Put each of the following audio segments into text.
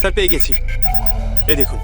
Sir পেয়ে গেছি, এই দেখুন।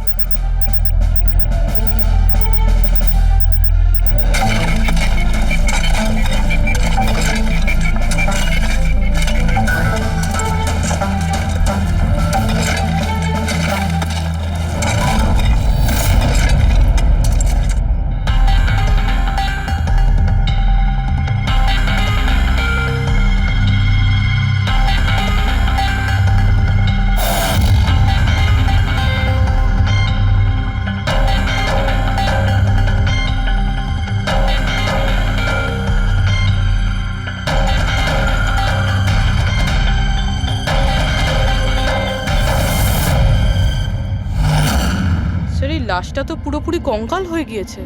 লাশটা তো পুরোপুরি কঙ্কাল হয়ে গিয়েছে,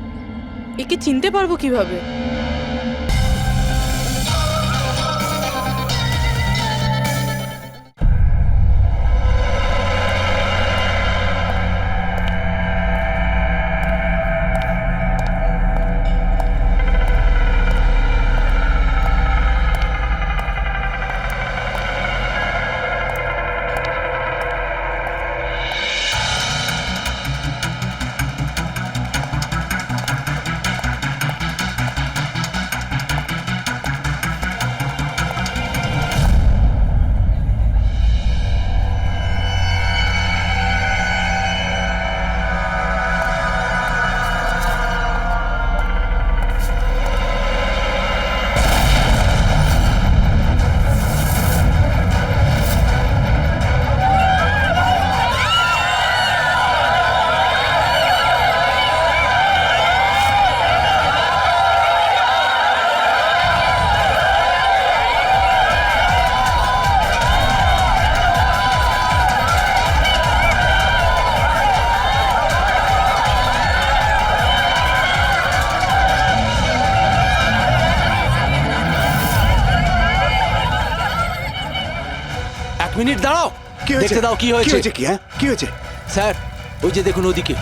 একে চিনতে পারবো কিভাবে? মিনিট দাঁড়াও, কি হয়েছে? দেখতে দাও কি হয়েছে। কি হ্যাঁ কি হয়েছে? স্যার ওই যে দেখুন ওদিকে।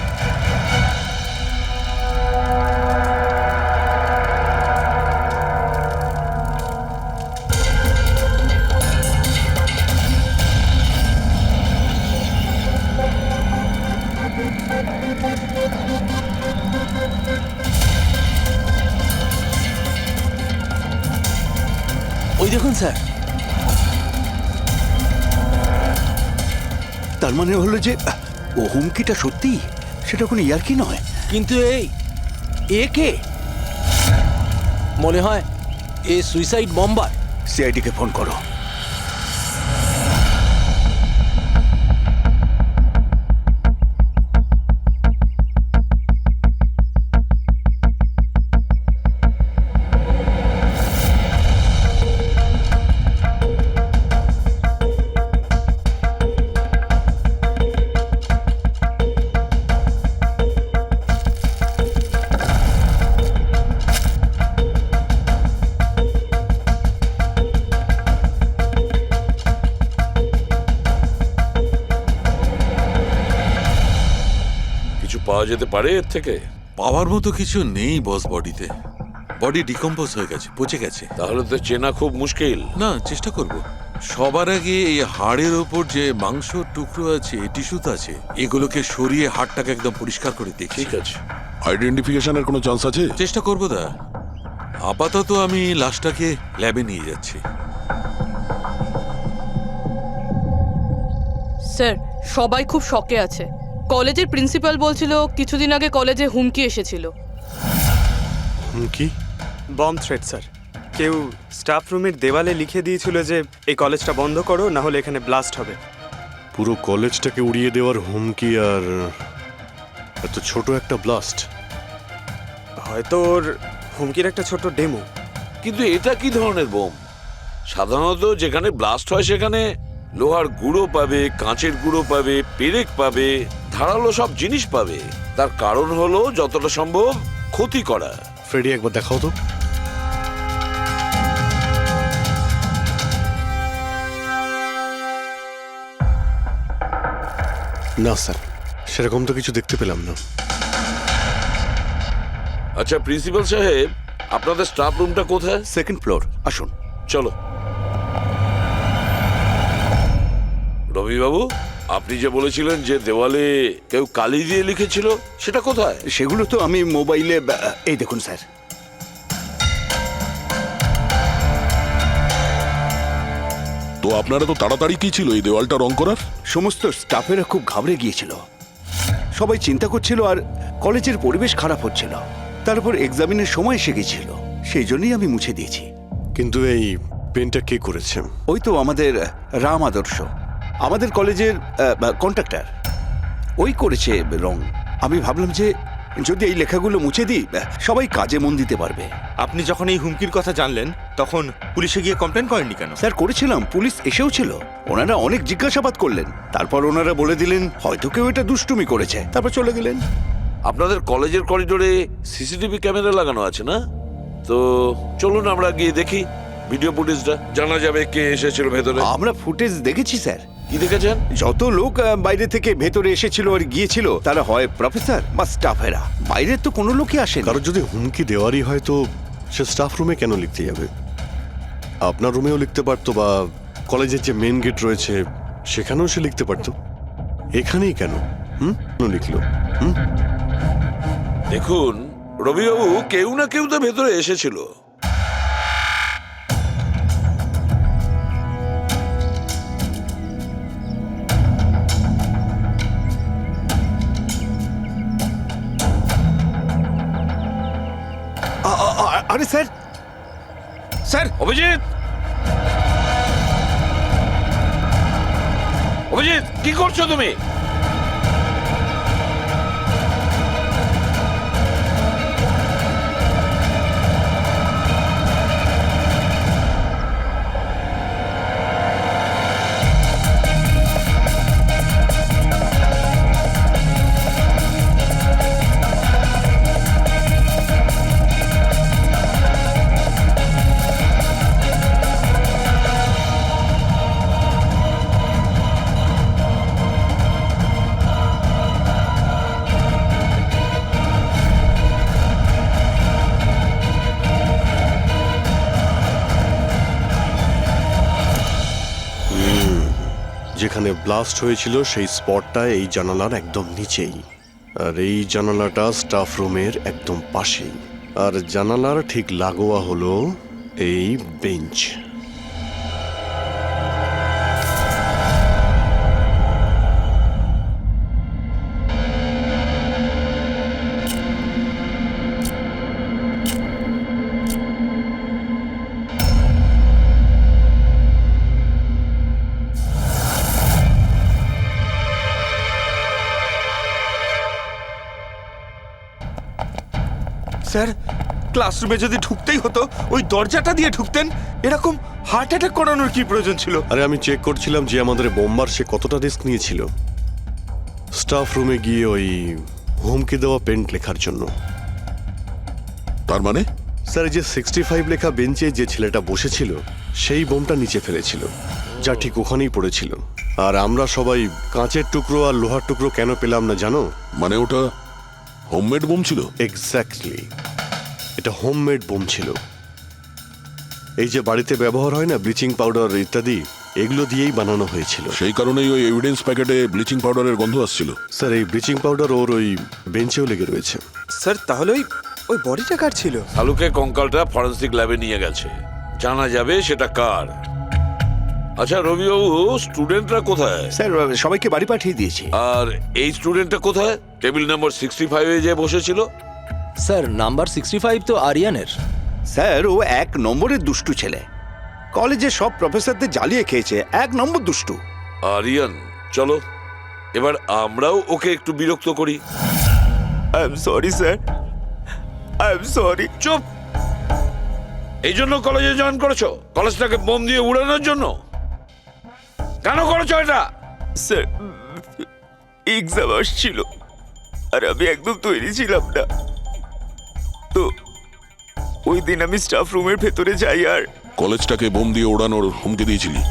ওই দেখুন স্যার। তার মানে হলো যে ও হুমকিটা সত্যি, সেটা কোনো ইয়ার্কি নয়। কিন্তু এ কে? মনে হয় এ সুইসাইড বম্বার। সিআইডিকে ফোন করো। পাওয়া যেতে পারে এর থেকে? পাওয়ার মতো কিছু নেই বস, বডিতে। বডি ডিকম্পোজ হয়ে গেছে, পচে গেছে। তাহলে তো চেনা খুব মুশকিল। না, চেষ্টা করব। সবার আগে এই হাড়ের ওপর যে মাংস টুকরো আছে, টিস্যুত আছে, এগুলোকে সরিয়ে হাড়টাকে একদম পরিষ্কার করে দেখি। ঠিক আছে। আইডেন্টিফিকেশনের কোনো চান্স আছে? চেষ্টা করব দা। আপাতত আমি লাশটাকে ল্যাবে নিয়ে যাচ্ছি। স্যার সবাই খুব শকে আছে। কলেজের প্রিন্সিপাল বলছিল কিছুদিন আগে কলেজে হুমকি এসেছিল। হুমকি? Bomb threat sir. কেউ স্টাফ রুমের দেওয়ালে লিখে দিয়েছিল যে এই কলেজটা বন্ধ করো, না হলে এখানে ব্লাস্ট হবে। পুরো কলেজটাকে উড়িয়ে দেওয়ার হুমকি, আর এত ছোট একটা ব্লাস্ট। হয়তো ওর হুমকির একটা ছোট ডেমো। কিন্তু এটা কি ধরনের বোম? সাধারণত যেখানে ব্লাস্ট হয় সেখানে লোহার গুঁড়ো পাবে, কাঁচের গুঁড়ো পাবে, পেরেক পাবে, ধারালো সব জিনিস পাবে। তার কারণ হলো যতটা সম্ভব ক্ষতি করা। ফ্রেডি, একবার দেখাও তো। না স্যার, সেরকম তো কিছু দেখতে পেলাম না। আচ্ছা প্রিন্সিপাল সাহেব, আপনাদের স্টাফ রুমটা কোথায়? সেকেন্ড ফ্লোর, আসুন। চলো। রবি বাবু, আপনি যে বলেছিলেন যে দেওয়ালে কেউ কালি দিয়ে লিখেছিল, সেটা কোথায়? সেগুলো তো আমি মোবাইলে এই দেখুন স্যার। তো আপনারা তো তাড়াতাড়ি কি ছিল এই দেওয়ালটা রং করার? সমস্ত স্টাফেরা খুব ঘাবড়ে গিয়েছিল, সবাই চিন্তা করছিল আর কলেজের পরিবেশ খারাপ হচ্ছিল। তারপর এক্সামিনের সময় এসে গেছিল, সেই জন্যই আমি মুছে দিয়েছি। কিন্তু এই পেনটা কে করেছে? ওই তো আমাদের রাম আদর্শ, আমাদের কলেজের কন্ট্রাক্টর, ওই করেছে রং। আমি ভাবলাম যে যদি এই লেখাগুলো মুছে দিই সবাই কাজে মন দিতে পারবে। আপনি যখন এই হুমকির কথা জানলেন তখন পুলিশে গিয়ে কমপ্লেন করেননি কেন? স্যার করেছিলাম, পুলিশ এসেও ছিল, ওনারা অনেক জিজ্ঞাসাবাদ করলেন, তারপর ওনারা বলে দিলেন হয়তো কেউ এটা দুষ্টুমি করেছে, তারপর চলে গেলেন। আপনাদের কলেজের করিডোরে সিসিটিভি ক্যামেরা লাগানো আছে না? তো চলুন আমরা গিয়ে দেখি ভিডিও ফুটেজটা, জানা যাবে কে এসেছিল ভেতরে। আমরা ফুটেজ দেখেছি স্যার। কি দেখেছেন? যত লোক বাইরে থেকে ভেতরে এসেছিল আর গিয়েছিল তারা হয় প্রফেসর বা স্টাফেরা, বাইরের তো কোনো লোকই আসেনি। কারোর যদি হুমকি দেওয়ারই হয় তো সে স্টাফ রুমে কেন লিখতে যাবে? আপনার রুমেও লিখতে পারতো, বা কলেজের যে মেন গেট রয়েছে সেখানেও সে লিখতে পারতো। এখানেই কেন কেন লিখলো? দেখুন রবিবাবু, কেউ না কেউ তো ভেতরে এসেছিল। আরে স্যার, স্যার অভিজিৎ, অভিজিৎ কি করছো তুমি? যেখানে ব্লাস্ট হয়েছিল সেই স্পটটা এই জানালার একদম নিচেই, আর এই জানালাটা স্টাফ রুমের একদম পাশেই, আর জানালার ঠিক লাগোয়া হলো এই বেঞ্চ। স্যার, ক্লাসরুমে যদি ঢুকতেই হতো ওই দরজাটা দিয়ে ঢুকতেন, এরকম হার্ট অ্যাটাক করানোর কি প্রয়োজন ছিল? আরে আমি চেক করছিলাম যে আমাদের বোম্বার সে কতটা রিস্ক নিয়েছিল স্টাফ রুমে গিয়ে ওই হুমকি দেওয়া পেন্ট লেখার জন্য। তার মানে স্যার, এই যে 65 লেখা বেঞ্চে যে ছেলেটা বসেছিল সেই বোমটা নিচে ফেলেছিল, যা ঠিক ওখানেই পড়েছিল। আর আমরা সবাই কাঁচের টুকরো আর লোহার টুকরো কেন পেলাম না জানো? মানে ওটা হোমমেড বোম ছিল? এক্স্যাক্টলি, এটা হোমমেড বোম ছিল। এই যে বাড়িতে ব্যবহার হয় না ব্লিচিং পাউডার ইত্যাদি, এগুলো দিয়েই বানানো হয়েছিল। সেই কারণেই ওই এভিডেন্স প্যাকেটে ব্লিচিং পাউডারের গন্ধ আসছিল। স্যার, এই ব্লিচিং পাউডার ওর ওই বেঞ্চেও লেগে রয়েছে। স্যার, তাহলে ওই বডিটা কার ছিল? শালুকে কঙ্কালটা ফরেন্সিক ল্যাবে নিয়ে গেছে, জানা যাবে সেটা কার। আচ্ছা রবিবাবু, স্টুডেন্টরা কোথায়? স্যার সবাইকে বাড়ি পাঠিয়ে দিয়েছি। আর এই স্টুডেন্টটা কোথায়? টেবিল নাম্বার 65-এ যে বসেছিল। স্যার, নাম্বার 65 তো আরিয়ানের। স্যার ও 1 নম্বরের দুষ্টু ছেলে, কলেজে সব প্রফেসরদের জ্বালিয়ে খেয়েছে, 1 নম্বর দুষ্টু। আরিয়ান, চলো এবার আমরাও ওকে একটু বিরক্ত করি। I am sorry sir, I am sorry. চুপ! এই জন্য কলেজে জয়েন করেছো? কলেজটাকে বোম দিয়ে উড়ানোর জন্য? কেন করেছো এটা? স্যার, এক্সাম আসছিল আর আমি একদম তৈরি ছিলাম না, তো ওই দিন আমি স্টাফ রুমের ভেতরে যাই আর কলেজটাকে বোম দিয়ে ওড়ানোর হুমকি দিয়েছিলি?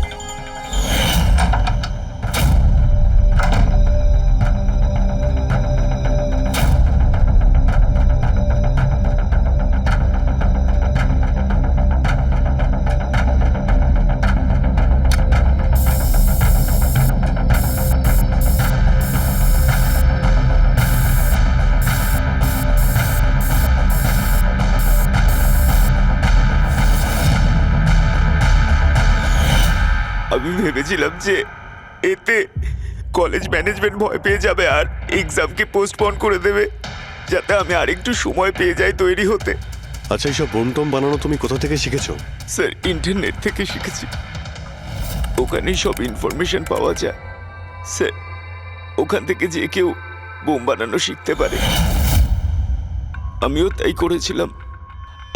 আমি ভেবেছিলাম যে এতে কলেজ ম্যানেজমেন্ট ভয় পেয়ে যাবে আর এক্সামকে পোস্টপোন করে দেবে, যাতে আমি আরেকটু সময় পেয়ে যাই তৈরি হতে। আচ্ছা, এইসব বোম টম বানানো তুমি কোথা থেকে শিখেছো? স্যার, ইন্টারনেট থেকে শিখেছি। ওখানেই সব ইনফরমেশন পাওয়া যায় স্যার। ওখান থেকে যে কেউ বোম বানানো শিখতে পারে। আমিও তাই করেছিলাম।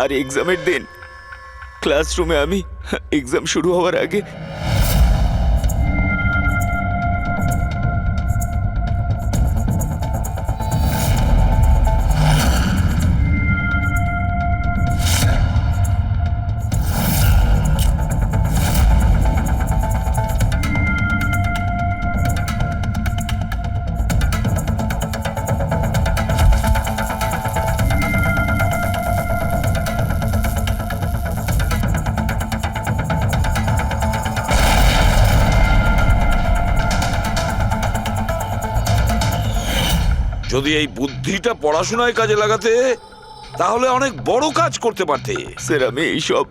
আর এক্সামের দিন ক্লাসরুমে আমি এক্সাম শুরু হওয়ার আগে যদি এই বুদ্ধিটা পড়াশোনায় কাজে লাগাতে তাহলে অনেক বড় কাজ করতে পারতে। স্যার, আমি এইসব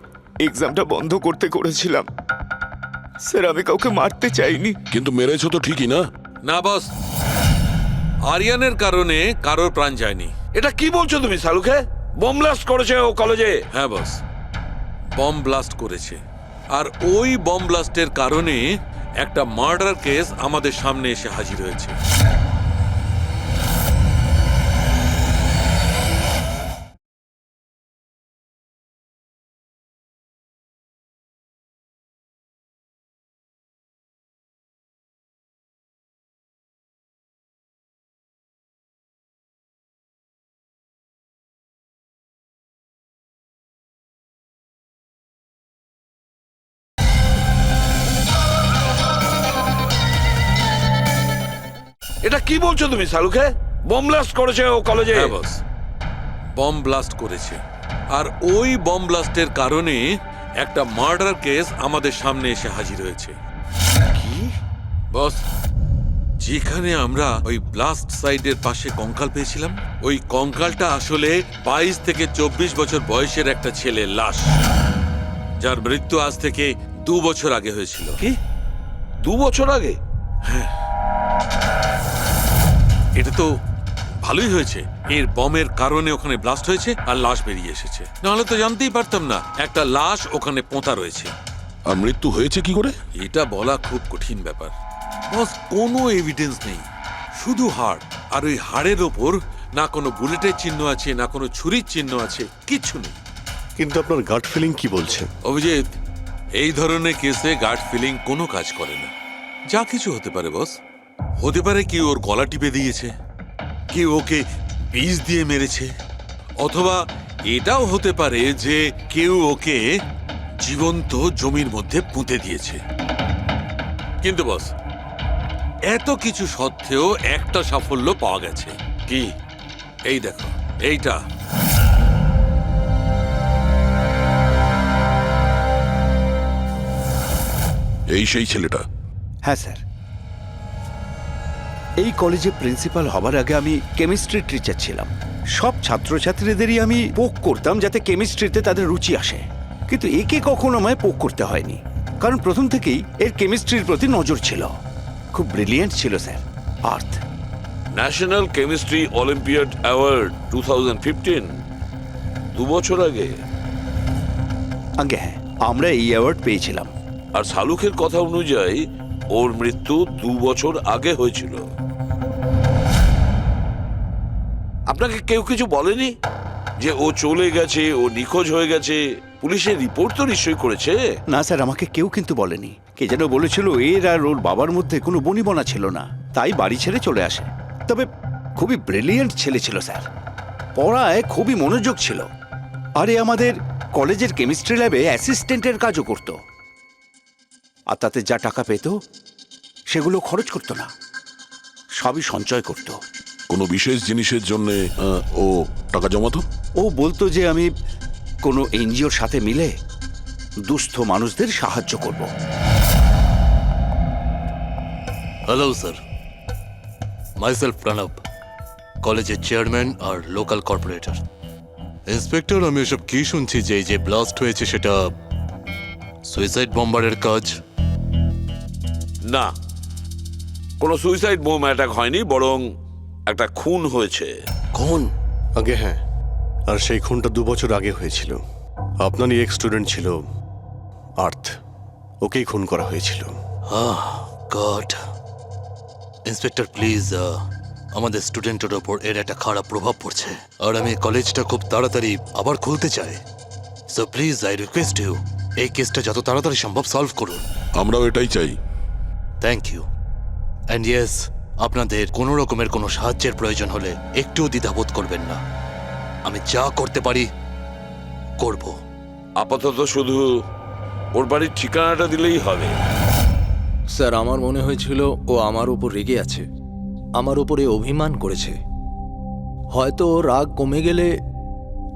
এক্সামটা বন্ধ করতে করেছিলাম স্যার। আমি কাউকে মারতে চাইনি। কিন্তু মেরেছো তো ঠিকই না? না বস, আরিয়ানের কারণে কারোর প্রাণ যায়নি। এটা কি বলছো তুমি সালুকে? বোম ব্লাস্ট করেছে ও কলেজে? হ্যাঁ বস, বম ব্লাস্ট করেছে। আর ওই বম ব্লাস্টের কারণে একটা মার্ডার কেস আমাদের সামনে এসে হাজির হয়েছে। এটা কি বলছো তুমি সালুকে? বোম ব্লাস্ট করেছে ও কলেজে? হ্যাঁ বস, বম ব্লাস্ট করেছে। আর ওই বম ব্লাস্টের কারণে একটা মার্ডার কেস আমাদের সামনে এসে হাজির হয়েছে। কি বস, যেখানে আমরা ওই ব্লাস্ট সাইটের পাশে কঙ্কাল পেয়েছিলাম, ওই কঙ্কালটা আসলে 22 থেকে 24 বছর বয়সের একটা ছেলের লাশ, যার মৃত্যু আজ থেকে 2 বছর আগে হয়েছিল। কি 2 বছর আগে? এটা তো ভালোই হয়েছে, এর বমের কারণে ওখানে ব্লাস্ট হয়েছে আর লাশ বেরিয়ে এসেছে। নাহলে তো জানতেই পারতাম না একটা লাশ ওখানে পোঁতা রয়েছে। আর মৃত্যু হয়েছে কি করে? এটা বলা খুব কঠিন ব্যাপার বস। কোনো এভিডেন্স নেই, শুধু হাড়। আর ওই হাড়ের ওপর না কোনো বুলেটের চিহ্ন আছে, না কোনো ছুরির চিহ্ন আছে, কিচ্ছু নেই। কিন্তু আপনার গাট ফিলিং কি বলছে? অভিজিৎ, এই ধরনের কেসে গার্ড ফিলিং কোনো কাজ করে না। যা কিছু হতে পারে বস। হতে পারে কেউ ওর গলা টিপে দিয়েছে, কেউ ওকে বিষ দিয়ে মেরেছে, অথবা এটাও হতে পারে যে কেউ ওকে জীবন্ত জমির মধ্যে পুঁতে দিয়েছে। কিন্তু বস, এত কিছু সত্ত্বেও একটা সাফল্য পাওয়া গেছে। কি? এই দেখো, এইটা। এই সেই ছেলেটা? হ্যাঁ স্যার, এই কলেজে প্রিন্সিপাল হবার আগে আমি কেমিস্ট্রি টিচার ছিলাম। সব ছাত্রছাত্রীদেরই আমি পোক করতাম যাতে কেমিস্ট্রিতে তাদের রুচি আসে, কিন্তু একে কখনো আমায় পোক করতে হয়নি, কারণ প্রথম থেকেই এর কেমিস্ট্রির প্রতি নজর ছিল। খুব ব্রিলিয়েন্ট ছিল স্যার। আর্থ ন্যাশনাল কেমিস্ট্রি অলিম্পিয়াড অ্যাওয়ার্ড 2015, 2 বছর আগে। আগে হ্যাঁ, আমরা এই অ্যাওয়ার্ড পেয়েছিলাম। আর শালুকের কথা অনুযায়ী ওর মৃত্যু 2 বছর আগে হয়েছিল। আপনাকে কেউ কিছু বলেনি যে ও চলে গেছে, ও নিখোঁজ হয়ে গেছে? পুলিশের রিপোর্ট তো নিশ্চয়ই করেছে? না স্যার, আমাকে কেউ কিন্তু বলেনি। কে যেন বলেছিল এর আর ওর বাবার মধ্যে কোনো বনিবনা ছিল না, তাই বাড়ি ছেড়ে চলে আসে। তবে খুবই ব্রিলিয়েন্ট ছেলে ছিল স্যার, পড়ায় খুবই মনোযোগ ছিল। আরে আমাদের কলেজের কেমিস্ট্রি ল্যাবে অ্যাসিস্ট্যান্টের কাজও করতো। আর তাতে যা টাকা পেত সেগুলো খরচ করতো না, সবই সঞ্চয় করতো। কোনো বিশেষ জিনিসের জন্য ও টাকা জমাতো? ও বলতো যে আমি কোনো এনজিওর সাথে মিলে দুস্থ মানুষদের সাহায্য করব। হ্যালো স্যার, মাইসেলফ প্রণব, কলেজের চেয়ারম্যান আর লোকাল কর্পোরেটর। ইন্সপেক্টর, আমি এসব কি শুনছি যে এই যে ব্লাস্ট হয়েছে সেটা সুইসাইড বম্বারের কাজ? না, কোনো সুইসাইড বোম অ্যাটাক হয়নি, বরং একটা খুন হয়েছে। কোন? আগে হ্যাঁ, আর সেই খুনটা 2 বছর আগে হয়েছিল। আপনারই এক স্টুডেন্ট ছিল আর্থ, ওকেই খুন করা হয়েছিল। গড। ইন্সপেক্টর প্লিজ, আমাদের স্টুডেন্টের ওপর এর একটা খারাপ প্রভাব পড়ছে, আর আমি কলেজটা খুব তাড়াতাড়ি আবার খুলতে চাই। So please I request you, এই কেসটা যত তাড়াতাড়ি সম্ভব সলভ করুন। আমরাও এটাই চাই। Thank you. অ্যান্ড ইয়েস, আপনাদের কোনো রকমের কোনো সাহায্যের প্রয়োজন হলে একটুও দ্বিধাবোধ করবেন না, আমি যা করতে পারি করব। আপাতত শুধু ওর বাড়ির ঠিকানাটা দিলেই হবে। স্যার, আমার মনে হয়েছিল ও আমার উপর রেগে আছে, আমার উপরে অভিমান করেছে। হয়তো ওর রাগ কমে গেলে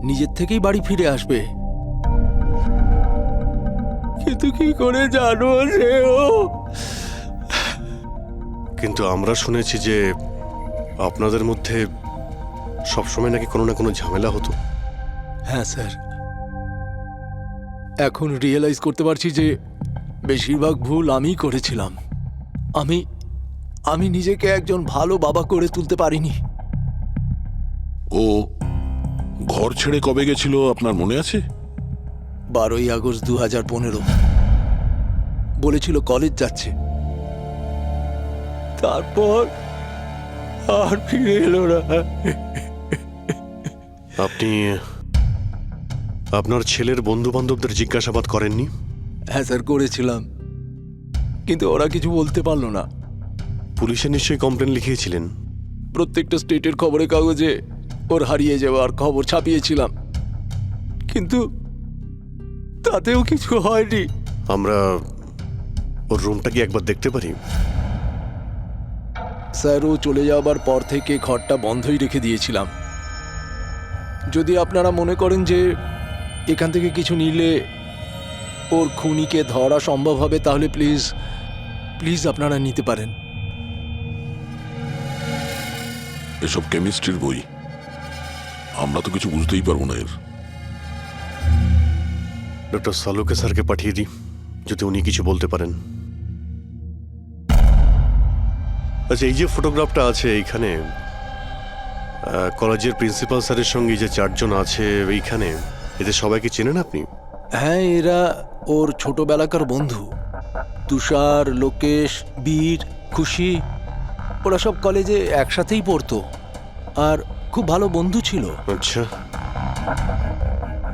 নিজের থেকেই বাড়ি ফিরে আসবে। কিন্তু কি করে জানো যে ও? কিন্তু আমরা শুনেছি যে আপনাদের মধ্যে সবসময় নাকি কোনো না কোনো ঝামেলা হতো। হ্যাঁ স্যার, এখন রিয়েলাইজ করতে পারছি যে বেশিরভাগ ভুল আমিই করেছিলাম। আমি নিজেকে একজন ভালো বাবা করে তুলতে পারিনি। ও ঘর ছেড়ে কবে গেছিল আপনার মনে আছে? 12ই আগস্ট 2015 বলেছিল কলেজ যাচ্ছে, তারপর আর ফিরে এলো না। আপনি আপনার ছেলের বন্ধু বান্ধবদের জিজ্ঞাসাবাদ করেননি? হ্যাঁ স্যার, করেছিলাম, কিন্তু ওরা কিছু বলতে পারলো না। পুলিশে নিশ্চয়ই কমপ্লেন লিখিয়েছিলেন? প্রত্যেকটা স্টেটের খবরের কাগজে ওর হারিয়ে যাওয়ার খবর ছাপিয়েছিলাম, কিন্তু তাতেও কিছু হয়নি। আমরা ওর রুমটা কি একবার দেখতে পারি? স্যার, ও চলে যাওয়ার পর থেকে ঘরটা বন্ধই রেখে দিয়েছিলাম। যদি আপনারা মনে করেন যে এখান থেকে কিছু নিলে ওর খুনিকে ধরা সম্ভব হবে, তাহলে প্লিজ প্লিজ আপনারা নিতে পারেন। এসব কেমিস্ট্রির বই, আমরা তো কিছু বুঝতেই পারবো না এর। ডক্টর সালুকে স্যারকে পাঠিয়ে দিই, যদি উনি কিছু বলতে পারেন। আচ্ছা, এই যে ফটোগ্রাফটা আছে এইখানে, কলেজের প্রিন্সিপাল স্যারের সঙ্গে যে 4 জন আছে এইখানে, এদের সবাইকে চেনেন আপনি? হ্যাঁ, এরা ওর ছোটবেলাকার বন্ধু। তুষার, লোকেশ, বীর, খুশি, ওরা সব কলেজে একসাথেই পড়তো আর খুব ভালো বন্ধু ছিল। আচ্ছা,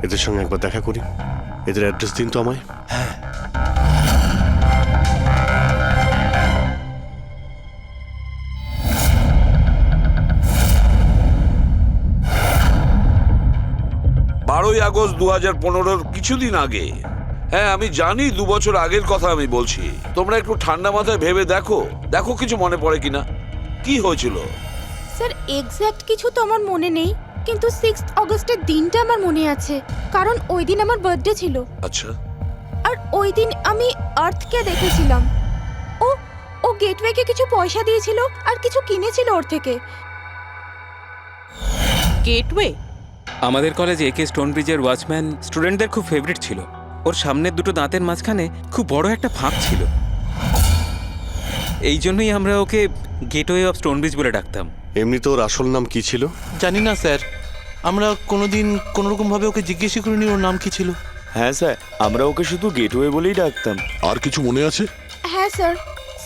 এদের সঙ্গে একবার দেখা করি। এদের অ্যাড্রেস দিন তো আমায়। হ্যাঁ, বারোই আগস্ট 2015 কিছুদিন আগে। হ্যাঁ, আমি জানি 2 বছর আগের কথা আমি বলছি। তোমরা একটু ঠান্ডা মাথায় ভেবে দেখো দেখো কিছু মনে পড়ে কিনা, কি হয়েছিল। স্যার, এক্স্যাক্ট কিছু তো আমার মনে নেই, কিন্তু 6 অগস্টের দিনটা আমার মনে আছে, কারণ ওই দিন আমার বার্থডে ছিল। আচ্ছা, আর ওই দিন আমি আর্থকে দেখেছিলাম। ও গেটওয়েকে কিছু পয়সা দিয়েছিল আর কিছু কিনেছিল ওর থেকে। গেটওয়ে? আমাদের কলেজে একে স্টোনব্রিজের ওয়াচম্যান স্টুডেন্টদের খুব ফেভারিট ছিল। ওর সামনের দুটো দাঁতের মাঝখানে খুব বড় একটা ফাঁক ছিল, এই জন্যই আমরা ওকে গেটওয়ে অফ স্টোনব্রিজ বলে ডাকতাম। এমনি তো ওর আসল নাম কি ছিল? জানি না স্যার, আমরা কোনোদিন কোনোরকমভাবে ওকে জিজ্ঞেসই করিনি ওর নাম কি ছিল। হ্যাঁ স্যার, আমরা ওকে শুধু গেটওয়ে বলেই ডাকতাম। আর কিছু মনে আছে? হ্যাঁ স্যার,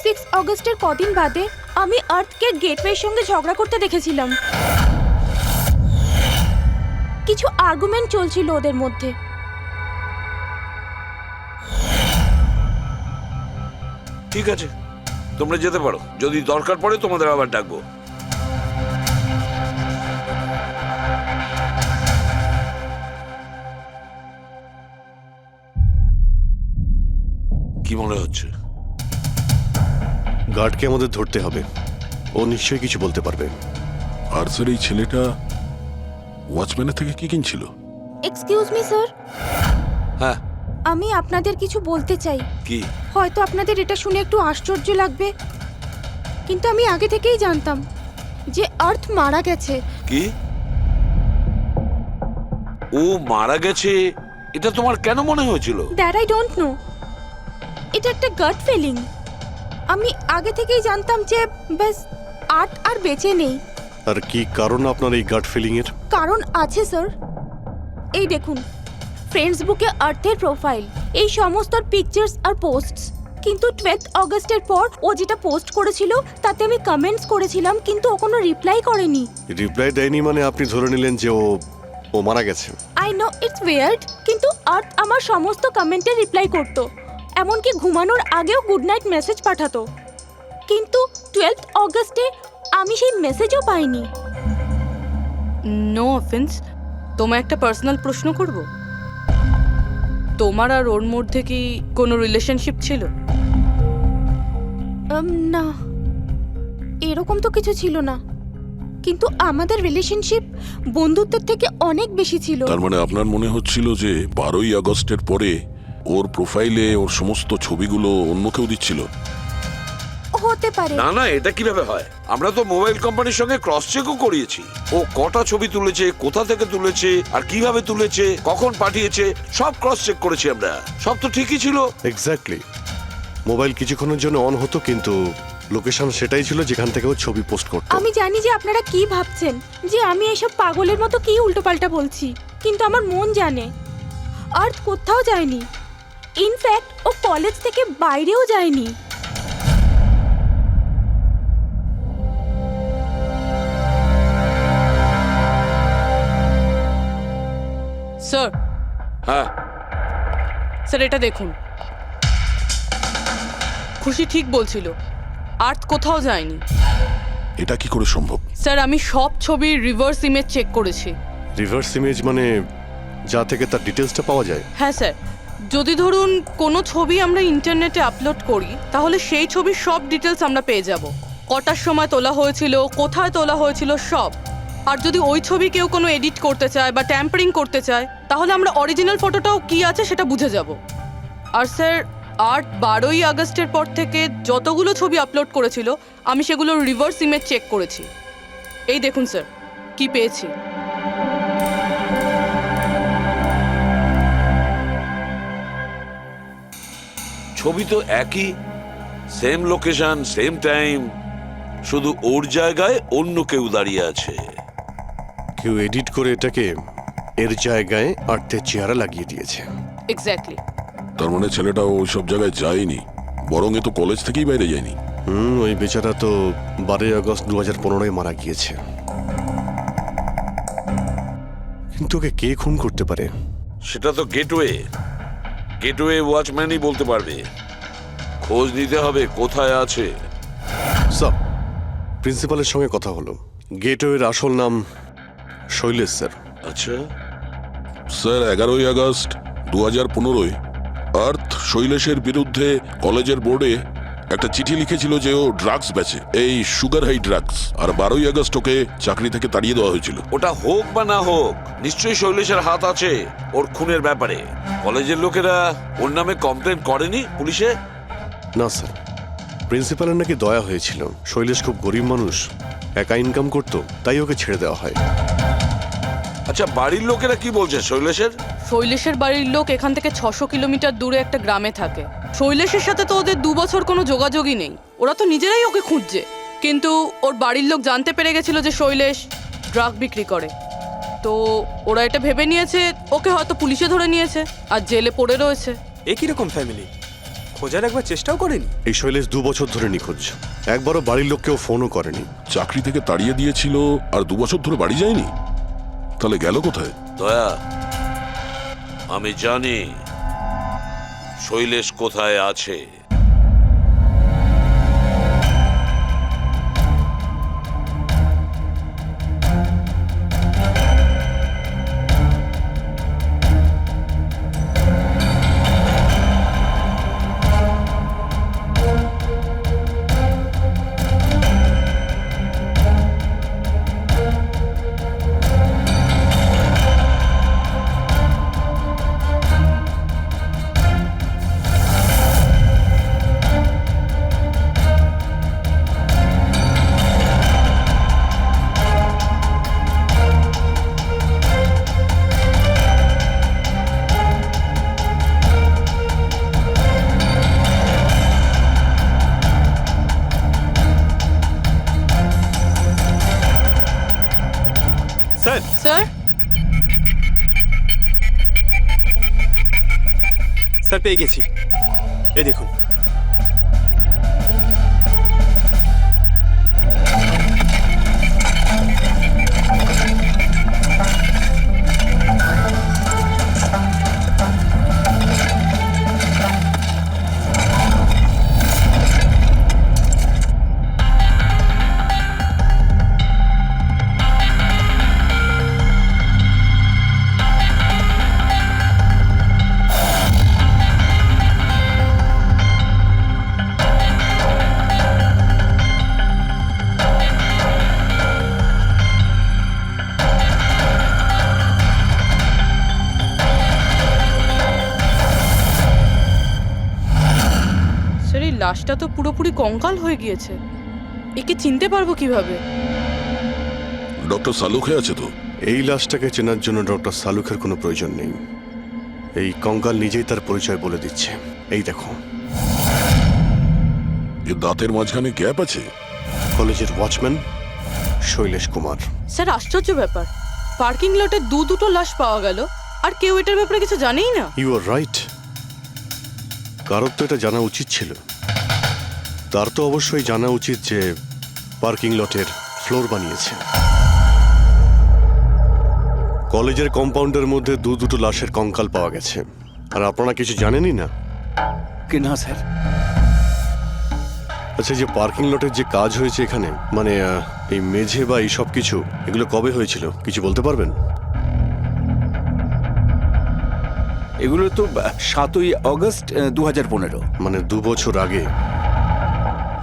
6 অগস্টের কদিন বাদে আমি আর্থকে গেটওয়ের সঙ্গে ঝগড়া করতে দেখেছিলাম। কিছু আর্গুমেন্ট চলছিল ওদের মধ্যে। ঠিক আছে, তোমরা যেতে পারো। যদি দরকার পড়ে তোমাদের আবার ডাকবো। কি মনে হচ্ছে? গার্ডকে আমাদের ধরতে হবে, ও নিশ্চয়ই কিছু বলতে পারবে। আর স্যার, এই ছেলেটা ওয়াচম্যানের থেকে কি কিনছিল? এক্সকিউজ মি স্যার, হ্যাঁ, আমি আপনাদের কিছু বলতে চাই। কি? হয়তো আপনাদের এটা শুনে একটু আশ্চর্য লাগবে, কিন্তু আমি আগে থেকেই জানতাম যে আর্থ মারা গেছে। কি? ও মারা গেছে এটা তোমার কেন মনে হয়েছিল? That I don't know. এটা একটা গাট ফিলিং। আমি আগে থেকেই জানতাম যে ব্যাস আর্ট আর বেঁচে নেই। আর কি কারণ আপনার এই গাট ফিলিং এর? কারণ আছে স্যার, এই দেখুন ফ্রেন্ডস বুকে আর্থের প্রোফাইল, এই সমস্ত পিকচার্স আর পোস্টস। কিন্তু 12 অগস্টের পর ও যেটা পোস্ট করেছিল তাতে আমি কমেন্টস করেছিলাম, কিন্তু ও কোনো রিপ্লাই করেনি। রিপ্লাই দেয়নি মানে আপনি ধরে নিলেন যে ও মারা গেছে? আই নো ইটস ওয়ার্ড, কিন্তু আর্থ আমার সমস্ত কমেন্টে রিপ্লাই করতো, এমনকি ঘুমানোর আগেও গুড নাইট মেসেজ পাঠাতো। কিন্তু 12 অগস্টে আমি সেই মেসেজও পাইনি। নো অফেন্স, তোমায় একটা পার্সোনাল প্রশ্ন করব? তোমার আর ওর মধ্যে কি কোনো রিলেশনশিপ ছিল? না, এরকম তো কিছু ছিল না, কিন্তু আমাদের রিলেশনশিপ বন্ধুত্বের থেকে অনেক বেশি ছিল। তার মানে আপনার মনে হচ্ছিল যে 12ই আগস্টের পরে ওর প্রোফাইলে ওর সমস্ত ছবিগুলো অন্য কেউ দিচ্ছিল? হতে পারে। না না, এটা কিভাবে হয়? আমরা তো মোবাইল কোম্পানির সঙ্গে ক্রস চেকও করিয়েছি। ও কটা ছবি তুলেছে, কোথা থেকে তুলেছে, আর কিভাবে তুলেছে, কখন পাঠিয়েছে, সব ক্রস চেক করেছি আমরা। সব তো ঠিকই ছিল। এক্স্যাক্টলি। মোবাইল কিছুক্ষণের জন্য অন হতো, কিন্তু লোকেশন সেটাই ছিল যেখান থেকে ও ছবি পোস্ট করতো। আমি জানি যে আপনারা কি ভাবছেন, যে আমি এসব পাগলের মতো কি উল্টোপাল্টা বলছি, কিন্তু আমার মন জানে আর্থ কোথাও যায়নি। ইনফ্যাক্ট ও কলেজ থেকে বাইরেও যায়নি। স্যার, হ্যাঁ স্যার এটা দেখুন, খুশি ঠিক বলছিল, আর্থ কোথাও যায়নি। এটা কি করে সম্ভব? স্যার আমি সব ছবির রিভার্স ইমেজ চেক করেছি। রিভার্স ইমেজ মানে যা থেকে তার ডিটেলসটা পাওয়া যায়? হ্যাঁ স্যার, যদি ধরুন কোনো ছবি আমরা ইন্টারনেটে আপলোড করি, তাহলে সেই ছবির সব ডিটেলস আমরা পেয়ে যাব। কটার সময় তোলা হয়েছিল, কোথায় তোলা হয়েছিল, সব। আর যদি ওই ছবি কেউ কোনো এডিট করতে চায় বা ট্যাম্পারিং করতে চায়, তাহলে আমরা অরিজিনাল ফটোটাও কি আছে সেটা বুঝে যাব। আর স্যার আর্ট 12ই আগস্টের পর থেকে যতগুলো ছবি আপলোড করেছিল, আমি সেগুলোর রিভার্স ইমেজ চেক করেছি। এই দেখুন স্যার কি পেয়েছি। ছবি তো একই, সেম লোকেশন, সেম টাইম, শুধু ওর জায়গায় অন্য কেউ দাঁড়িয়ে আছে। কেউ এডিট করে এটাকে এর জায়গায় আর্থের চেহারা লাগিয়ে দিয়েছে। এক্স্যাক্টলি। তার মানে ছেলেটা ওই সব জায়গায় যায়নি, বরং এ তো কলেজ থেকেই বাইরে যায়নি। ওই বেচারা তো 12ই আগস্ট 2015 মারা গিয়েছে। কিন্তু ওকে কে খুন করতে পারে? সেটা তো গেটওয়ে ওয়াচম্যানই বলতে পারবে। খোঁজ নিতে হবে কোথায় আছে। স্যার, প্রিন্সিপালের সঙ্গে কথা হলো, গেটওয়ের আসল নাম শৈলেশ স্যার। আচ্ছা স্যার, 11ই আগস্ট 2015 আর্থ শৈলেশের বিরুদ্ধে কলেজের বোর্ডে একটা চিঠি লিখেছিল যে ও ড্রাগস বেচে, এই সুগার হাই ড্রাগস। আর 12ই আগস্ট ওকে চাকরি থেকে তাড়িয়ে দেওয়া হয়েছিল। ওটা হোক বা না হোক, নিশ্চয়ই শৈলেশের হাত আছে ওর খুনের ব্যাপারে। কলেজের লোকেরা ওর নামে কমপ্লেন করেনি পুলিশে? না স্যার, প্রিন্সিপালের নাকি দয়া হয়েছিল। শৈলেশ খুব গরিব মানুষ, একা ইনকাম করতো, তাই ওকে ছেড়ে দেওয়া হয়। আচ্ছা, বাড়ির লোকেরা কি বলছে শৈলেশের? শৈলেশের বাড়ির লোক এখান থেকে 600 কিলোমিটার দূরে একটা গ্রামে থাকে। শৈলেশের সাথে তো ওদের 2 বছর কোনো যোগাযোগই নেই, ওরা তো নিজেরাই ওকে খুঁজছে। কিন্তু ওর বাড়ির লোক জানতে পেরে গেছিল যে শৈলেশ ড্রাগ বিক্রি করে, তো ওরা এটা ভেবে নিয়েছে ওকে হয়তো পুলিশে ধরে নিয়েছে আর জেলে পড়ে রয়েছে। এ কিরকম ফ্যামিলি? খোঁজার একবার চেষ্টাও করেনি? এই শৈলেশ 2 বছর ধরে নিখোঁজ, একবারও বাড়ির লোককেও ফোনও করেনি। চাকরি থেকে তাড়িয়ে দিয়েছিল আর 2 বছর ধরে বাড়ি যায়নি, তাহলে গেল কোথায়? দয়া, আমি জানি শৈলেশ কোথায় আছে। স্যার স্যার স্যার পেয়ে গেছি, এ দেখুন। স্যার এই লাশটা তো পুরোপুরি কঙ্কাল হয়ে গিয়েছে, একে চিনতে পারবো কিভাবে? ডক্টর সালুখে আছে তো? এই লাশটাকে চেনার জন্য ডক্টর সালুখের কোনো প্রয়োজন নেই। এই কঙ্কাল নিজেই তার পরিচয় বলে দিচ্ছে। এই দেখো, এর দাঁতের মাঝখানে গ্যাপ আছে। কলেজের ওয়াচম্যান শৈলেশ কুমার। স্যার আশ্চর্য ব্যাপার, পার্কিং লটে দুটো লাশ পাওয়া গেল আর কেউ এটার ব্যাপারে কিছু জানেই না। You are right. কারোর তো এটা জানা উচিত ছিল। তার তো অবশ্যই জানা উচিত যে পার্কিং লটের ফ্লোর বানিয়েছে। কলেজের কম্পাউন্ডের মধ্যে দুটো লাশের কঙ্কাল পাওয়া গেছে, আর আপনারা কিছু জানেনই না। কি না স্যার? আচ্ছা, যে পার্কিং লটের যে কাজ হয়েছে এখানে, মানে এই মেঝে বা এই সব কিছু, এগুলো কবে হয়েছিল কিছু বলতে পারবেন? এগুলো তো 7ই আগস্ট 2015। মানে 2 বছর আগে,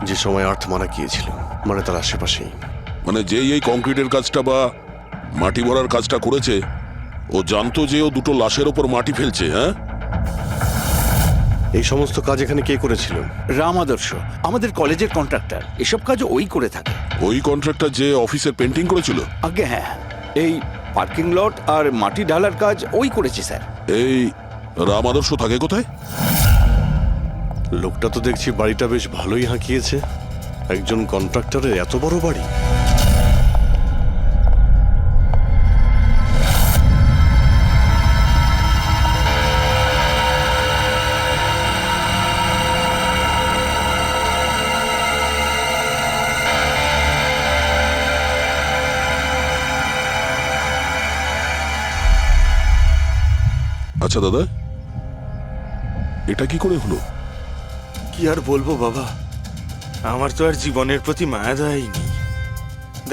যে সময় আর্থ মারা গিয়েছিল, মানে তার আশেপাশেই। মানে যেই এই কংক্রিটের কাজটা বা মাটি ভরার কাজটা করেছে, ও জানতো যে ও দুটো লাশের ওপর মাটি ফেলছে। হ্যাঁ, এই সমস্ত কাজ এখানে কে করেছিল? রাম আদর্শ, আমাদের কলেজের কন্ট্রাক্টর। এসব কাজ ওই করে থাকে। ওই কন্ট্রাক্টর যে অফিসের পেন্টিং করেছিল? আগে হ্যাঁ, এই পার্কিং লট আর মাটি ঢালার কাজ ওই করেছে স্যার। এই রাম আদর্শ থাকে কোথায়? লোকটা তো দেখছি বাড়িটা বেশ ভালোই হাঁকিয়েছে। একজন কন্ট্রাক্টরের এত বড় বাড়ি। আচ্ছা দাদা, এটা কি করে হলো? কি আর বলবো বাবা, আমার তো আর জীবনের প্রতি মায়া দয়াই নেই।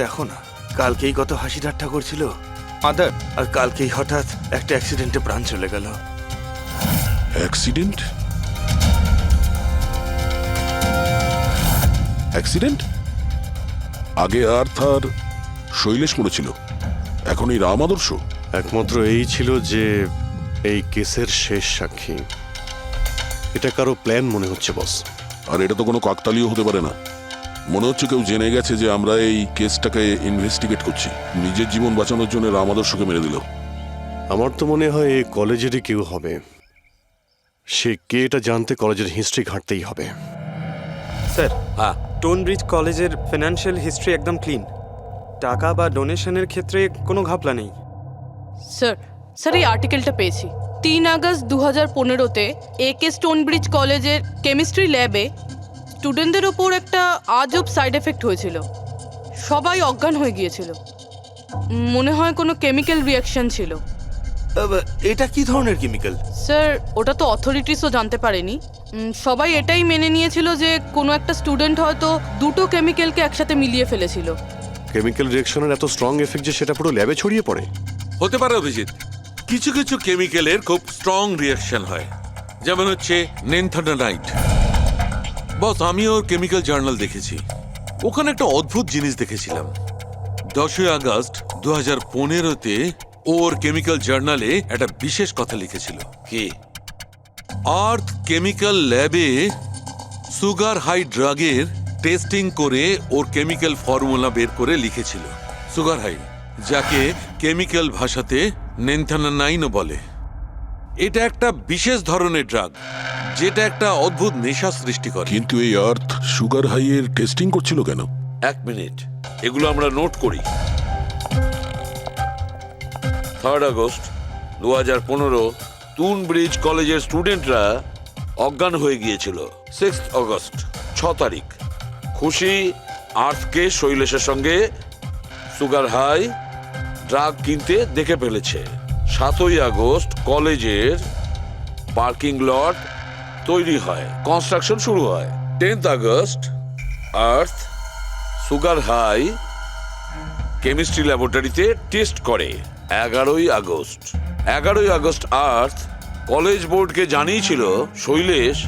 দেখো না, কালকেই কত হাসি ঠাট্টা করছিল আদার, আর কালকেই হঠাৎ একটা অ্যাক্সিডেন্টে প্রাণ চলে গেল। অ্যাক্সিডেন্ট? অ্যাক্সিডেন্ট? আগে আর্থ আর শৈলেশ করেছিল, এখন এই রাম আদর্শ। একমাত্র এই ছিল যে এই কেসের শেষ সাক্ষী। এটা কারো প্ল্যান মনে হচ্ছে বস। আর এটা তো কোনো কাকতালীয় হতে পারে না। মনে হচ্ছে কেউ জেনে গেছে যে আমরা এই কেসটাকে ইনভেস্টিগেট করছি। নিজের জীবন বাঁচানোর জন্য রাম আদর্শকে মেরে দিল। আমার তো মনে হয় এই কলেজেরই কেউ হবে। সে কে এটা জানতে কলেজের হিস্ট্রি ঘাঁটতেই হবে। স্যার, হ্যাঁ, টোনব্রিজ কলেজের ফিনান্সিয়াল হিস্ট্রি একদম ক্লিন। টাকা বা ডোনেশনের ক্ষেত্রে কোনো ঘাপলা নেই। স্যার স্যার এই আর্টিকেলটা পেয়েছি। 3 আগস্ট 2015-তে একে স্টোনব্রিজ কলেজের কেমিস্ট্রি ল্যাবে স্টুডেন্টদের ওপর একটা আজব সাইড এফেক্ট হয়েছিল। সবাই অজ্ঞান হয়ে গিয়েছিল। মনে হয় কোনো কেমিক্যাল রিয়াকশন ছিল। এটা কি ধরনের কেমিক্যাল? স্যার ওটা তো অথরিটিসও জানতে পারেনি। সবাই এটাই মেনে নিয়েছিল যে কোনো একটা স্টুডেন্ট হয়তো দুটো কেমিক্যালকে একসাথে মিলিয়ে ফেলেছিল। কেমিক্যাল রিঅ্যাকশনের এত স্ট্রং এফেক্ট যে সেটা পুরো ল্যাবে ছড়িয়ে পড়ে। হতে পারে অভিজিৎ, কিছু কিছু কেমিক্যালের খুব স্ট্রং রিয়াকশন হয়, যেমন হচ্ছে নেনথানাইট। বস, আমি ওর কেমিক্যাল জার্নাল দেখেছি। ওখানে একটা অদ্ভুত জিনিস দেখেছিলাম। 10 আগস্ট 2015-তে ওর কেমিক্যাল জার্নালে একটা বিশেষ কথা লিখেছিল। কি? আর্থ কেমিক্যাল ল্যাবে সুগার হাই ড্রাগের টেস্টিং করে ওর কেমিক্যাল ফর্মুলা বের করে লিখেছিল সুগার হাই, যাকে কেমিক্যাল ভাষাতে নেনথানাইনও বলে। এটা একটা বিশেষ ধরনের ড্রাগ, যেটা একটা অদ্ভুত নেশা সৃষ্টি করে। কিন্তু এই আর্থ সুগার হাইয়ের টেস্টিং করছিল কেন? 1 মিনিট, এগুলো আমরা নোট করি। 3 আগস্ট 2015 তুন ব্রিজ কলেজের স্টুডেন্টরা অজ্ঞান হয়ে গিয়েছিল। 6 আগস্ট 6 তারিখ খুশি আর্থকে শৈলেশের সঙ্গে সুগার হাই ড্রাগ কিনতে দেখে ফেলেছে। 7 আগস্ট কলেজের পার্কিং লট তৈরি হয়, কনস্ট্রাকশন শুরু হয়। 10 আগস্ট আর্থ সুগার হাই কেমিস্ট্রি ল্যাবরেটরিতে টেস্ট করে। 11 আগস্ট আর্থ কলেজ বোর্ডকে জানিয়েছিল শৈলেশ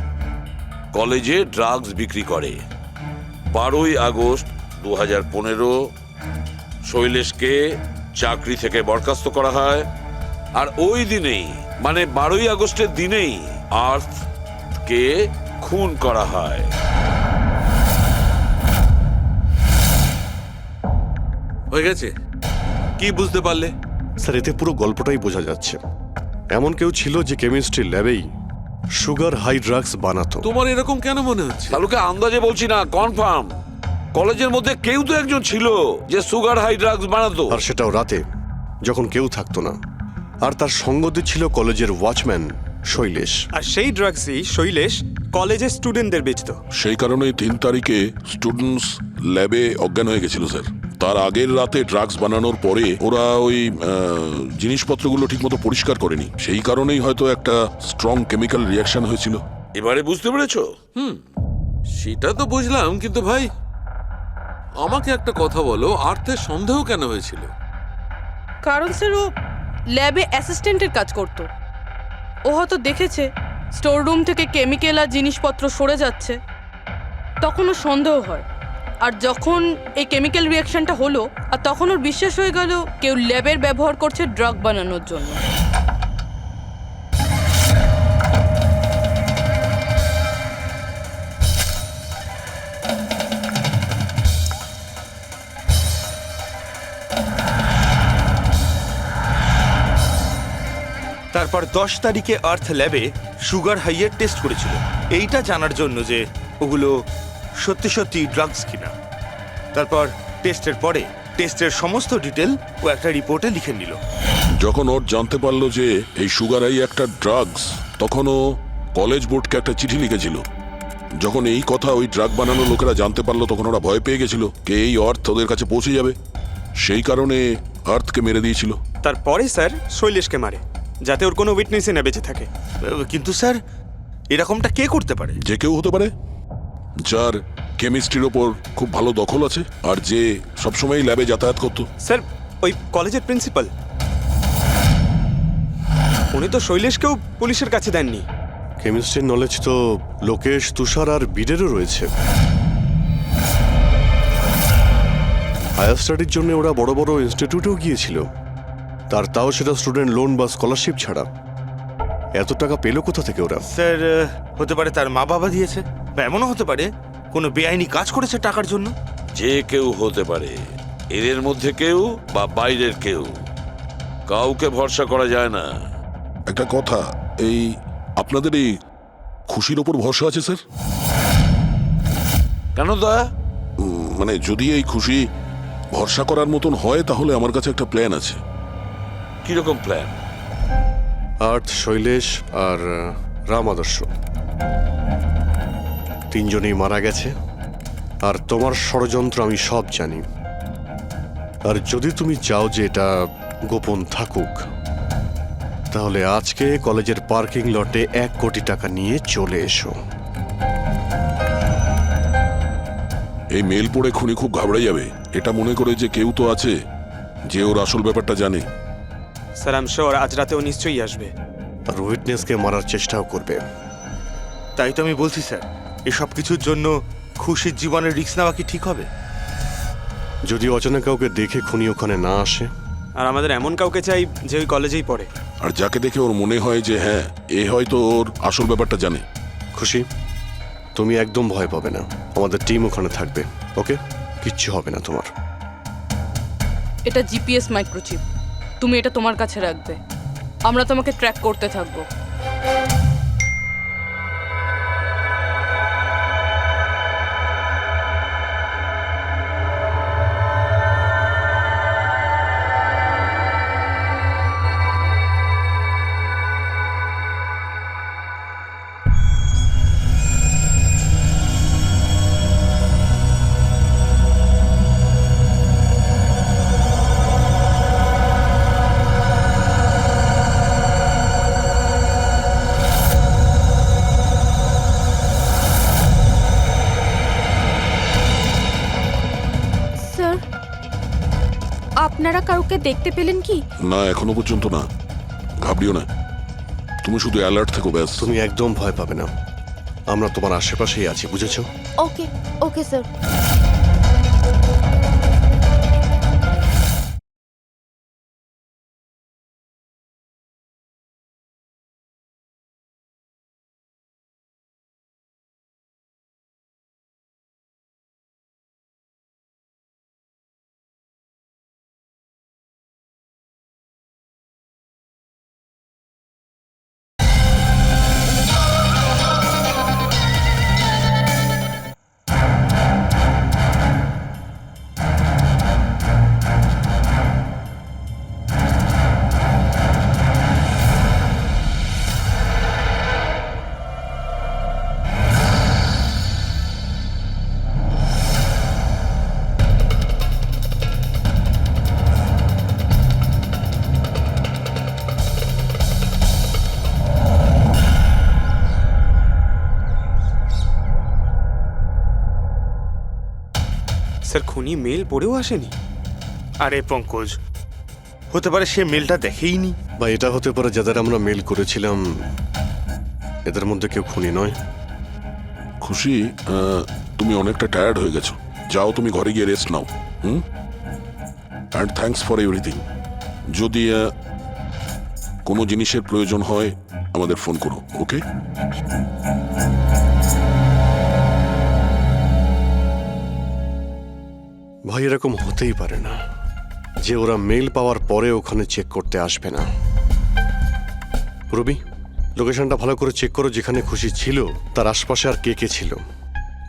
কলেজে ড্রাগস বিক্রি করে। 12 আগস্ট 2015 শৈলেশকে চাকরি থেকে বরখাস্ত করা হয়। আর ওই দিনেই মানে 12 আগস্টের দিনেই আর্থকে খুন করা হয়। হয়ে গেছে? কি বুঝতে পারলে? স্যার এতে পুরো গল্পটাই বোঝা যাচ্ছে। এমন কেউ ছিল যে কেমিস্ট্রি ল্যাবেই সুগার হাই ড্রাগস বানাতো। তোমার এরকম কেন মনে হচ্ছে? তাহলে আন্দাজে বলছি না, কনফার্ম কলেজের মধ্যে কেউ তো একজন ছিল যে সুগার হাই ড্রাগস বানাতো। আর সেটাও রাতে, যখন কেউ থাকতো না। আর তার সঙ্গতি ছিল কলেজের ওয়াচম্যান শৈলেশ। আর সেই ড্রাগসই শৈলেশ কলেজের স্টুডেন্টদের বেচতো। সেই কারণেই 3 তারিখে স্টুডেন্টস ল্যাবে অজ্ঞান হয়ে গেছিল স্যার। তার আগের রাতে ড্রাগস বানানোর পরে ওরা ওই জিনিসপত্রগুলো ঠিকমতো পরিষ্কার করেনি, সেই কারণেই হয়তো একটা স্ট্রং কেমিক্যাল রিয়াকশন হয়েছিল। এবারে বুঝতে পেরেছো? সেটা তো বুঝলাম, কিন্তু ভাই আমাকে একটা কথা বলো, আর্থের সন্দেহ কেন হয়েছিল? কারণ স্যার ও ল্যাবে অ্যাসিস্ট্যান্টের কাজ করত। ও হয়তো দেখেছে স্টোর রুম থেকে কেমিক্যাল আর জিনিসপত্র সরে যাচ্ছে, তখন ওর সন্দেহ হয়। আর যখন এই কেমিক্যাল রিয়াকশনটা হলো, আর তখন ওর বিশ্বাস হয়ে গেল কেউ ল্যাবের ব্যবহার করছে ড্রাগ বানানোর জন্য। তারপর 10 তারিখে আর্থ ল্যাবে সুগার হাইয়ের টেস্ট করেছিল, এইটা জানার জন্য যে ওগুলো সত্যি সত্যি ড্রাগস কিনা। তারপর টেস্টের পরে টেস্টের সমস্ত ডিটেল ও একটা রিপোর্টে লিখে নিল। যখন ওর জানতে পারলো যে এই সুগার হাই একটা ড্রাগস, তখন ও কলেজ বোর্ডকে একটা চিঠি লিখেছিল। যখন এই কথা ওই ড্রাগ বানানো লোকেরা জানতে পারলো, তখন ওরা ভয় পেয়ে গেছিল কে এই অর্থ ওদের কাছে পৌঁছে যাবে, সেই কারণে আর্থকে মেরে দিয়েছিল। তারপরে স্যার শৈলেশকে মারে, যাতে ওর কোনো উইটনেসই না বেঁচে থাকে। কিন্তু স্যার এরকমটা কে করতে পারে? যে কেউ হতে পারে যার কেমিস্ট্রির ওপর খুব ভালো দখল আছে আর যে সবসময় ল্যাবে যাতায়াত করতো। স্যার ওই কলেজের প্রিন্সিপাল, উনি তো শৈলেশকেও পুলিশের কাছে দেননি। কেমিস্ট্রির নলেজ তো লোকেশ, তুষার আর বীরেরও রয়েছে। হায়ার স্টাডির জন্য ওরা বড় বড় ইনস্টিটিউটেও গিয়েছিল, তাও সেটা স্টুডেন্ট লোন বা স্কলারশিপ ছাড়া। এত টাকা পেলো কোথা থেকে ওরা? স্যার হতে পারে তার মা বাবা দিয়েছে, বা এমনও হতে পারে কোনো বেআইনি কাজ করেছে টাকার জন্য। যে কেউ হতে পারে, এদের মধ্যে কেউ বা বাইরের কেউ, কাউকে ভরসা করা যায় না। একটা কথা, এই আপনাদের এই খুশির ওপর ভরসা আছে স্যার? কেন দা? মানে যদি এই খুশি ভরসা করার মতন হয়, তাহলে আমার কাছে একটা প্ল্যান আছে। কিরকম প্ল্যান? আর্থ, শৈলেশ আর রাম আদর্শ তিনজনেই মারা গেছে, আর তোমার ষড়যন্ত্র আমি সব জানি। আর যদি তুমি চাও যে এটা গোপন থাকুক, তাহলে আজকে কলেজের পার্কিং লটে 1 কোটি টাকা নিয়ে চলে এসো। এই মেল পড়ে খুনি খুব ঘাবড়ে যাবে, এটা মনে করে যে কেউ তো আছে যে ওর আসল ব্যাপারটা জানে। স্যার আই এম শিওর আজ রাতে ও নিশ্চয়ই আসবে। আর উইটনেসকে মারার চেষ্টাও করবে। তাই তো আমি বলছি স্যার, এসব কিছুর জন্য খুশির জীবনের রিস্ক নেওয়া কি ঠিক হবে? যদি অচেনা কাউকে দেখে খুনি ওখানে না আসে। আর আমাদের এমন কাউকে চাই যে ওই কলেজেই পড়ে, আর যাকে দেখে ওর মনে হয় যে হ্যাঁ এ হয়তো ওর আসল ব্যাপারটা জানে। খুশি, তুমি একদম ভয় পাবে না, আমাদের টিম ওখানে থাকবে। ওকে, কিচ্ছু হবে না তোমার। এটা জিপিএস মাইক্রোচিপ, তুমি এটা তোমার কাছে রাখবে, আমরা তোমাকে ট্র্যাক করতে থাকবো। আপনারা কাউকে দেখতে পেলেন কি? না, এখনো পর্যন্ত না। ঘাবড়িও না, তুমি শুধু অ্যালার্ট থেকো ব্যাস। তুমি একদম ভয় পাবে না, আমরা তোমার আশেপাশেই আছি, বুঝেছো? ওকে ওকে স্যার। স্যার খুনি মেল পড়েও আসেনি? আরে পঙ্কজ, হতে পারে সে মেলটা দেখেইনি। বা এটা হতে পারে যাদের আমরা মেল করেছিলাম এদের মধ্যে কেউ খুনি নয়। খুশি, তুমি অনেকটা টায়ার্ড হয়ে গেছো, যাও তুমি ঘরে গিয়ে rest now. And thanks for everything. যদি কোনো জিনিসের প্রয়োজন হয় আমাদের ফোন করো, ওকে? ভাই এরকম হতেই পারে না যে ওরা মেল পাওয়ার পরে ওখানে চেক করতে আসবে না। রবি, লোকেশনটা ভালো করে চেক করো, যেখানে খুশি ছিল তার আশপাশে আর কে কে ছিল।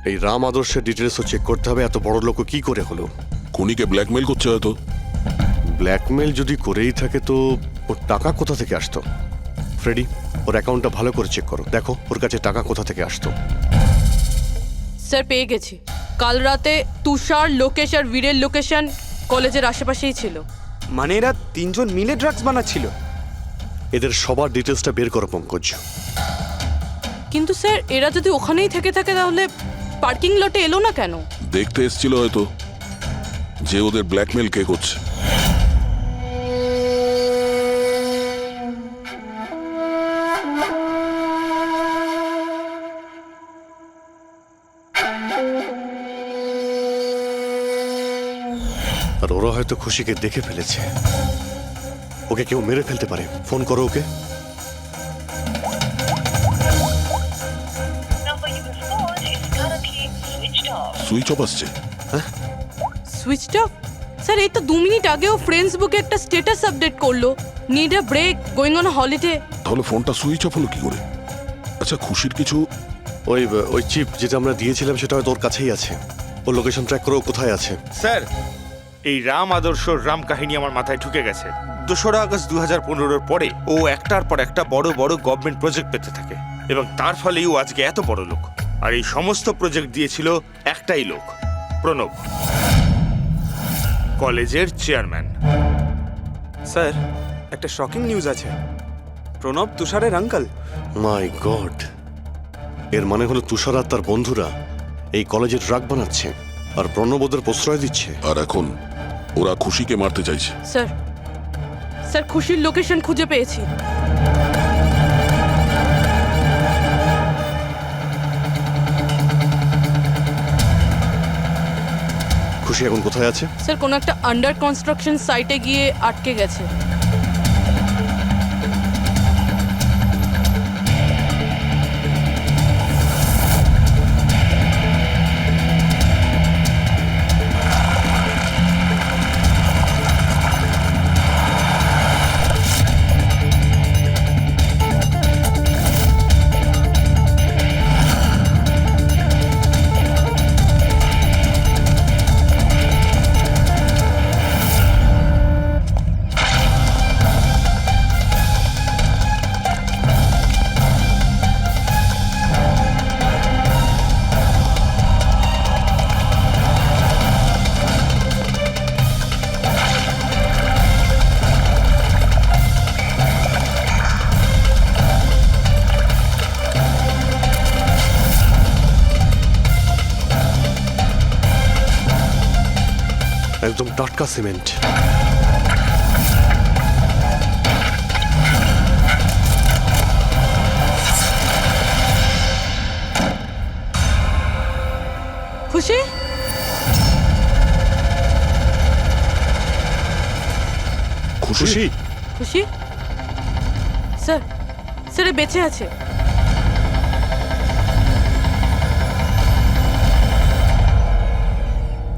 এই রাম আদর্শের ডিটেলসও চেক করতে হবে, এত বড় লোক কি করে হলো। খুনিকে ব্ল্যাকমেল করছে হয়তো। ব্ল্যাকমেল যদি করেই থাকে তো ওর টাকা কোথা থেকে আসতো? ফ্রেডি, ওর অ্যাকাউন্টটা ভালো করে চেক করো, দেখো ওর কাছে টাকা কোথা থেকে আসতো। স্যার পেয়ে গেছি। কাল রাতে তুষার, লোকেশ আর বীরের লোকেশন কলেজের আশেপাশেই ছিল। মানে এরা তিনজন মিলে ড্রাগস বানাচ্ছিল? এদের সবার ডিটেলসটা বের করো পঙ্কজ। কিন্তু স্যার এরা যদি ওখানেই থেকে থাকে তাহলে পার্কিং লটে এলো না কেন? দেখতে এসেছিল হয়তো যে ওদের ব্ল্যাকমেল কে করছে। আর ওরা হয়তো খুশিকে দেখে ফেলেছে, ওকে কেউ মেরে ফেলতে পারে। ফোন করো ওকে। সুইচ অফ আসছে। Switched off? স্যার এই তো 2 মিনিট আগেও ফেসবুকে একটা স্ট্যাটাস আপডেট করলো, need a break, going on holiday. তাহলে ফোনটা সুইচ অফ হলো কি করে? আচ্ছা, খুশির কিছু ওই চিপ যেটা আমরা দিয়েছিলাম সেটা হয়তো ওর কাছেই আছে। ও লোকেশন ট্র্যাক করো কোথায় আছে। স্যার, এই রাম আদর্শর রাম কাহিনী আমার মাথায় ঢুকে গেছে। 2রা আগস্ট 2015-র পরে ও একটার পর একটা বড় বড় গভর্নমেন্ট প্রজেক্ট পেতে থাকে এবং তার ফলেই ও আজকে এত বড় লোক। আর এই সমস্ত প্রজেক্ট দিয়েছিল একটাই লোক, প্রণব, কলেজের চেয়ারম্যান। স্যার একটা শকিং নিউজ আছে, প্রণব তুষারের আঙ্কেল। মাই গড, এর মানে হলো তুষার আর তার বন্ধুরা এই কলেজে ড্রাগ বানাচ্ছে আর প্রণব ওদের প্রশ্রয় দিচ্ছে। আর এখন ওরা খুশিকে মারতে চাইছে। স্যার স্যার খুশির লোকেশন খুঁজে পেয়েছি। খুশি এখন কোথায় আছে? স্যার কোনো একটা আন্ডার কনস্ট্রাকশন সাইটে গিয়ে আটকে গেছে। একদম টাটকা সিমেন্ট। খুশি? খুশি? খুশি স্যার, স্যার এ বেঁচে আছে।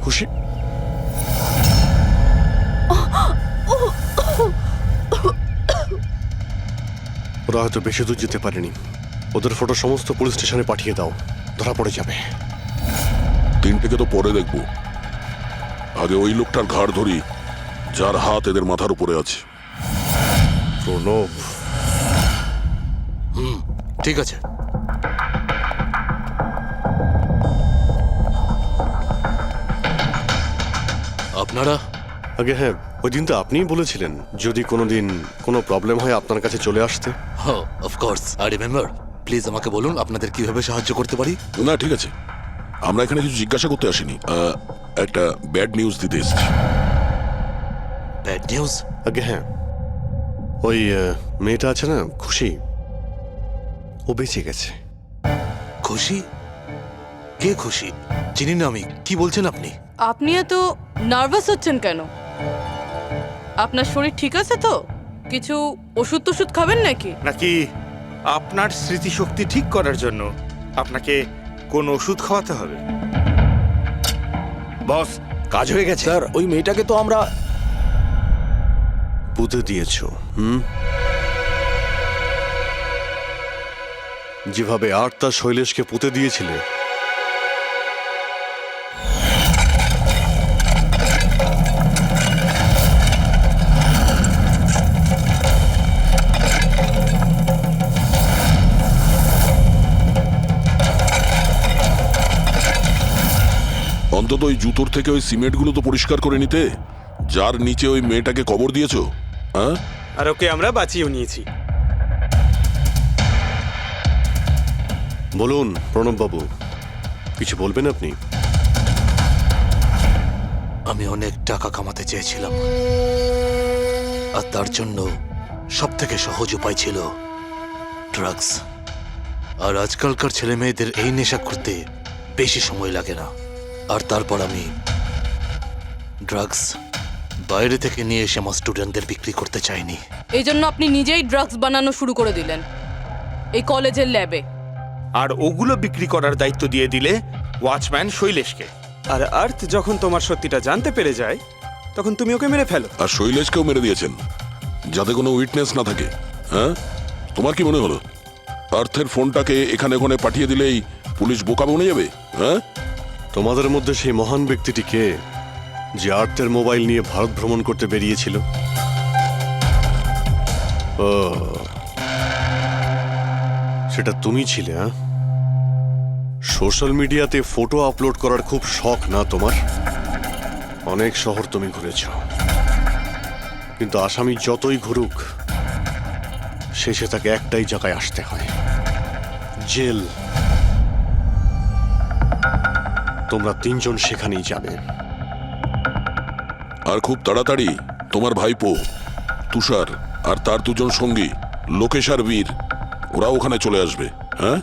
খুশি? ওরা হয়তো বেশি দূর যেতে পারেনি। ওদের ফটো সমস্ত পুলিশ স্টেশনে পাঠিয়ে দাও, ধরা পড়ে যাবে। তিনটেকে তো পরে দেখবো, আগে ওই লোকটার ঘাড় ধরি যার হাত এদের মাথার উপরে আছে। প্রণব, ঠিক আছে। আপনারা? আগে হ্যাঁ, ওই দিন তো আপনিই বলেছিলেন যদি কোনোদিন কোনো প্রবলেম হয় আপনার কাছে চলে আসতে। হ্যাঁ, অফকোর্স আই রিমেম্বার। প্লিজ আমাকে বলুন আপনাদের কিভাবে সাহায্য করতে পারি। না ঠিক আছে, আমরা এখানে কিছু জিজ্ঞাসা করতে আসিনি, একটা ব্যাড নিউজ দিতে এসেছি। Bad news? আগে হ্যাঁ, ওই মেয়েটা আছে না খুশি, ও বেঁচে গেছে। খুশি? কে খুশি? চিনি না আমি। কি বলছেন আপনি? আপনি এত নার্ভাস হচ্ছেন কেন? আপনার শরীর ঠিক আছে তো? কিছু ওষুধ টষুধ খাবেন নাকি? নাকি আপনার স্মৃতিশক্তি ঠিক করার জন্য আপনাকে কোন ওষুধ খাওয়াতে হবে? বস, কাজ হয়ে গেছে। স্যার ওই মেয়েটাকে তো আমরা পুঁতে দিয়েছ। যেভাবে আর্তা শৈলেশকে পুঁতে দিয়েছিলে, অন্তত ওই জুতোর থেকে ওই সিমেন্টগুলো তো পরিষ্কার করে নিতে, যার নিচে ওই মেয়েটাকে কবর দিয়েছো। হ্যাঁ, আর ওকে আমরা বাঁচিয়েও নিয়েছি। বলুন প্রণববাবু, কিছু বলবেন আপনি? আমি অনেক টাকা কামাতে চেয়েছিলাম, আর তার জন্য সব থেকে সহজ উপায় ছিল ড্রাগস। আর আজকালকার ছেলে মেয়েদের এই নেশা করতে বেশি সময় লাগে না। আর তারপর আমি ড্রাগস বাইরে থেকে নিয়ে এসে আমার স্টুডেন্টদের বিক্রি করতে চাইনি। এই জন্য আপনি নিজেই ড্রাগস বানানো শুরু করে দিলেন এই কলেজের ল্যাবে। আর ওগুলো বিক্রি করার দায়িত্ব দিয়ে দিলে ওয়াচম্যান শৈলেশকে। আর আর্থ যখন তোমার সত্যিটা জানতে পেরে যায়, তখন তুমি ওকে মেরে ফেলো। আর শৈলেশকেও মেরে দিয়েছেন যাতে কোনো উইটনেস না থাকে। হ্যাঁ, তোমার কি মনে হলো আর্থের ফোনটাকে এখানে ওখানে পাঠিয়ে দিলেই পুলিশ বোকা বনে যাবে? হ্যাঁ, তোমাদের মধ্যে সেই মহান ব্যক্তিটি কে যে আর্থের মোবাইল নিয়ে ভারত ভ্রমণ করতে বেরিয়েছিল? ও, সেটা তুমি ছিলে? হ্যাঁ, সোশ্যাল মিডিয়াতে ফটো আপলোড করার খুব শখ না তোমার? অনেক শহর তুমি ঘুরেছ, কিন্তু আসামি যতই ঘুরুক শেষে তাকে একটাই জায়গায় আসতে হয়, জেল। তোমরা তিনজন সেখানেই যাবে। আর খুব তাড়াতাড়ি তোমার ভাইপো তুষার আর তার দুজন সঙ্গী লোকেশ আর বীর, ওরা ওখানে চলে আসবে। হ্যাঁ,